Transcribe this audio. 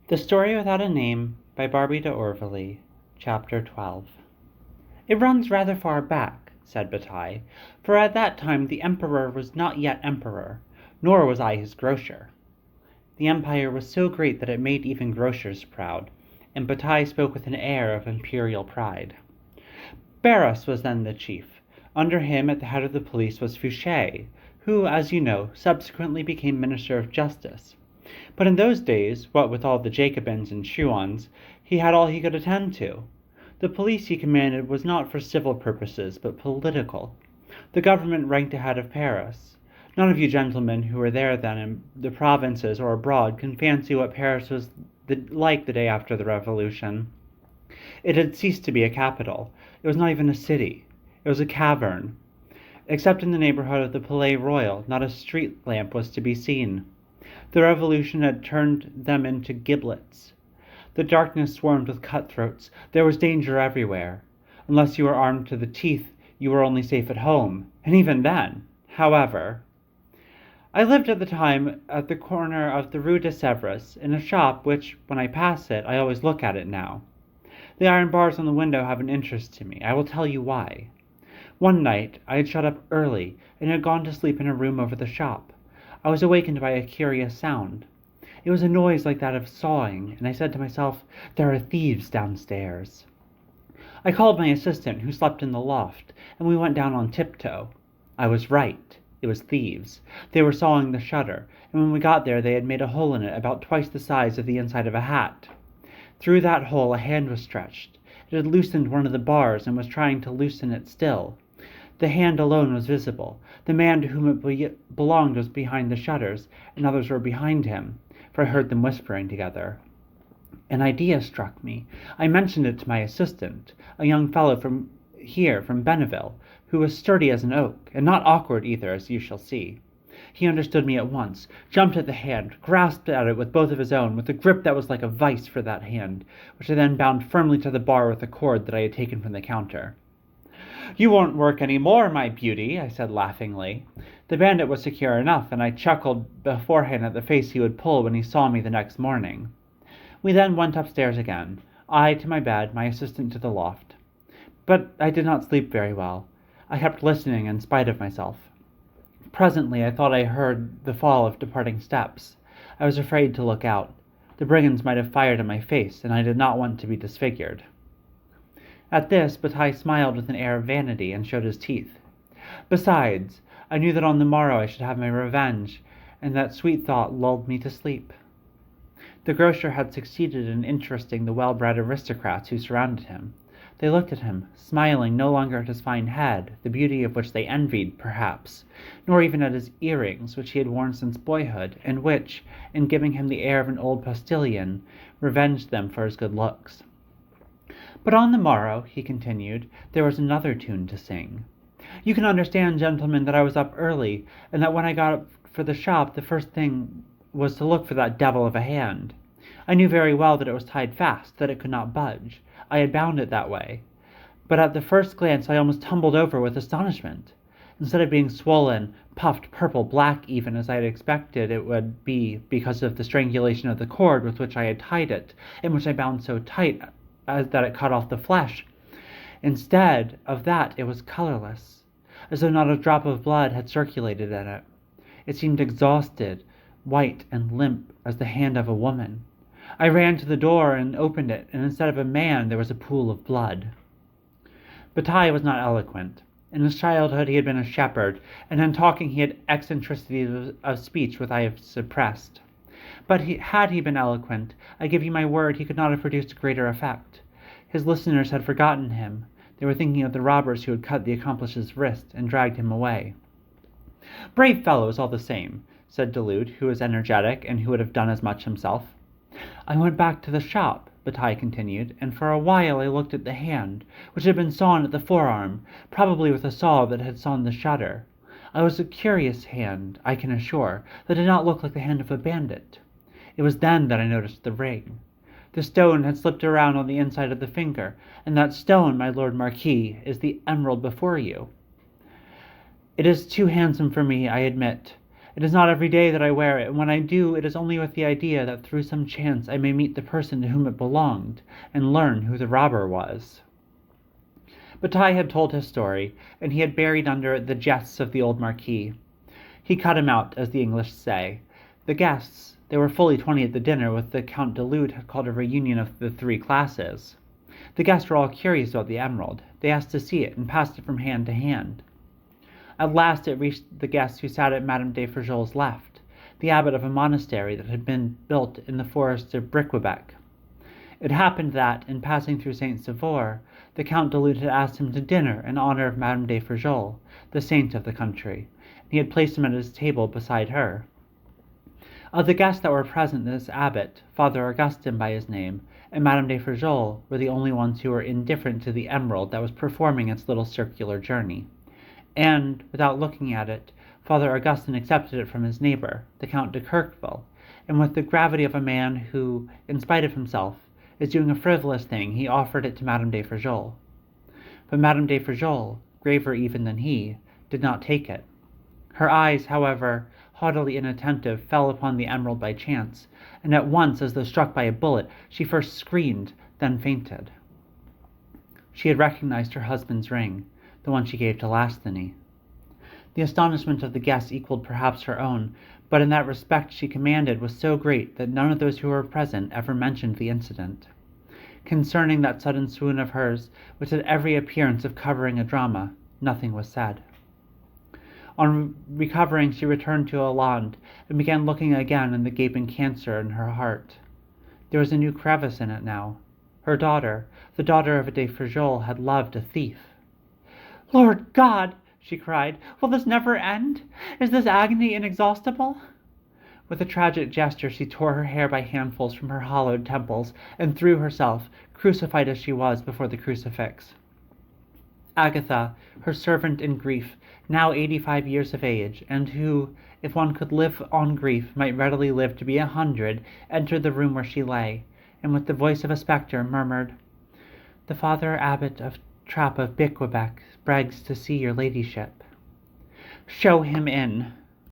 The Story Without a Name by Barbey de Chapter 12. It runs rather far back, said Bataille, for at that time the emperor was not yet emperor, nor was I his grocer. The empire was so great that it made even grocers proud, and Bataille spoke with an air of imperial pride. Barras was then the chief. Under him at the head of the police was Fouché, who, as you know, subsequently became Minister of Justice. But in those days, what with all the Jacobins and Chouans, he had all he could attend to. The police he commanded was not for civil purposes, but political. The government ranked ahead of Paris. None of you gentlemen who were there then in the provinces or abroad can fancy what Paris was like the day after the Revolution. It had ceased to be a capital. It was not even a city. It was a cavern. Except in the neighborhood of the Palais Royal, not a street lamp was to be seen. The Revolution had turned them into giblets. The darkness swarmed with cutthroats. There was danger everywhere. Unless you were armed to the teeth, you were only safe at home, and even then. However, I lived at the time at the corner of the Rue de Sèvres, in a shop which, when I pass it, I always look at it now. The iron bars on the window have an interest to me. I will tell you why. One night I had shut up early and had gone to sleep in a room over the shop. I was awakened by a curious sound. It was a noise like that of sawing, and I said to myself, "There are thieves downstairs." I called my assistant, who slept in the loft, and we went down on tiptoe. I was right. It was thieves. They were sawing the shutter, and when we got there they had made a hole in it about twice the size of the inside of a hat. Through that hole a hand was stretched. It had loosened one of the bars and was trying to loosen it still. The hand alone was visible. The man to whom it belonged was behind the shutters, and others were behind him, for I heard them whispering together. An idea struck me. I mentioned it to my assistant, a young fellow from Benneville, who was sturdy as an oak, and not awkward either, as you shall see. He understood me at once, jumped at the hand, grasped at it with both of his own, with a grip that was like a vice for that hand, which I then bound firmly to the bar with a cord that I had taken from the counter. "You won't work any more, my beauty," I said laughingly. The bandit was secure enough, and I chuckled beforehand at the face he would pull when he saw me the next morning. We then went upstairs again, I to my bed, my assistant to the loft. But I did not sleep very well. I kept listening in spite of myself. Presently I thought I heard the fall of departing steps. I was afraid to look out. The brigands might have fired in my face, and I did not want to be disfigured. At this, Bataille smiled with an air of vanity and showed his teeth. Besides, I knew that on the morrow I should have my revenge, and that sweet thought lulled me to sleep. The grocer had succeeded in interesting the well-bred aristocrats who surrounded him. They looked at him, smiling no longer at his fine head, the beauty of which they envied, perhaps, nor even at his earrings, which he had worn since boyhood, and which, in giving him the air of an old postillion, revenged them for his good looks. But on the morrow, he continued, there was another tune to sing. You can understand, gentlemen, that I was up early, and that when I got up for the shop the first thing was to look for that devil of a hand. I knew very well that it was tied fast, that it could not budge. I had bound it that way. But at the first glance I almost tumbled over with astonishment. Instead of being swollen, puffed, purple, black even, as I had expected it would be because of the strangulation of the cord with which I had tied it, and which I bound so tight as that it cut off the flesh. Instead of that it was colorless, as though not a drop of blood had circulated in it. It seemed exhausted, white and limp as the hand of a woman. I ran to the door and opened it, and instead of a man there was a pool of blood. Bataille was not eloquent. In his childhood he had been a shepherd, and in talking he had eccentricities of speech which I have suppressed. But had he been eloquent, I give you my word he could not have produced a greater effect. His listeners had forgotten him. They were thinking of the robbers who had cut the accomplice's wrist and dragged him away. "Brave fellows, all the same," said Delude, who was energetic and who would have done as much himself. "I went back to the shop," Bataille continued, "and for a while I looked at the hand, which had been sawn at the forearm, probably with a saw that had sawn the shutter. It was a curious hand, I can assure, that did not look like the hand of a bandit. It was then that I noticed the ring. The stone had slipped around on the inside of the finger, and that stone, my lord Marquis, is the emerald before you. It is too handsome for me, I admit, It is not every day that I wear it, and when I do, it is only with the idea that through some chance I may meet the person to whom it belonged, and learn who the robber was." Bataille had told his story, and he had buried under it the jests of the old Marquis. He cut him out, as the English say. The guests, they were fully 20 at the dinner which the Count de Lude had called a reunion of the 3 classes. The guests were all curious about the emerald. They asked to see it, and passed it from hand to hand. At last it reached the guest who sat at Madame de Ferjol's left, the abbot of a monastery that had been built in the forest of Briquebec. It happened that, in passing through Saint Sauveur, the Count de Lude had asked him to dinner in honor of Madame de Ferjol, the saint of the country, and he had placed him at his table beside her. Of the guests that were present, this abbot, Father Augustin by his name, and Madame de Ferjol were the only ones who were indifferent to the emerald that was performing its little circular journey. And, without looking at it, Father Augustin accepted it from his neighbor, the Count de Courqueville, and with the gravity of a man who, in spite of himself, is doing a frivolous thing, he offered it to Madame de Ferjol. But Madame de Ferjol, graver even than he, did not take it. Her eyes, however, haughtily inattentive, fell upon the emerald by chance, and at once, as though struck by a bullet, she first screamed, then fainted. She had recognized her husband's ring, the one she gave to Lastheny. The astonishment of the guests equaled perhaps her own, but in that respect she commanded was so great that none of those who were present ever mentioned the incident. Concerning that sudden swoon of hers, which had every appearance of covering a drama, nothing was said. On recovering, she returned to Hollande, and began looking again in the gaping cancer in her heart. There was a new crevice in it now. Her daughter, the daughter of a de Ferjol, had loved a thief. "Lord God!" she cried, "will this never end? Is this agony inexhaustible?" With a tragic gesture she tore her hair by handfuls from her hollowed temples, and threw herself, crucified as she was, before the crucifix. Agatha, her servant in grief, now 85 years of age, and who, if one could live on grief, might readily live to be 100, entered the room where she lay, and with the voice of a spectre murmured, "The Father Abbot of Trappe of Briquebec begs to see your ladyship." "Show him in,"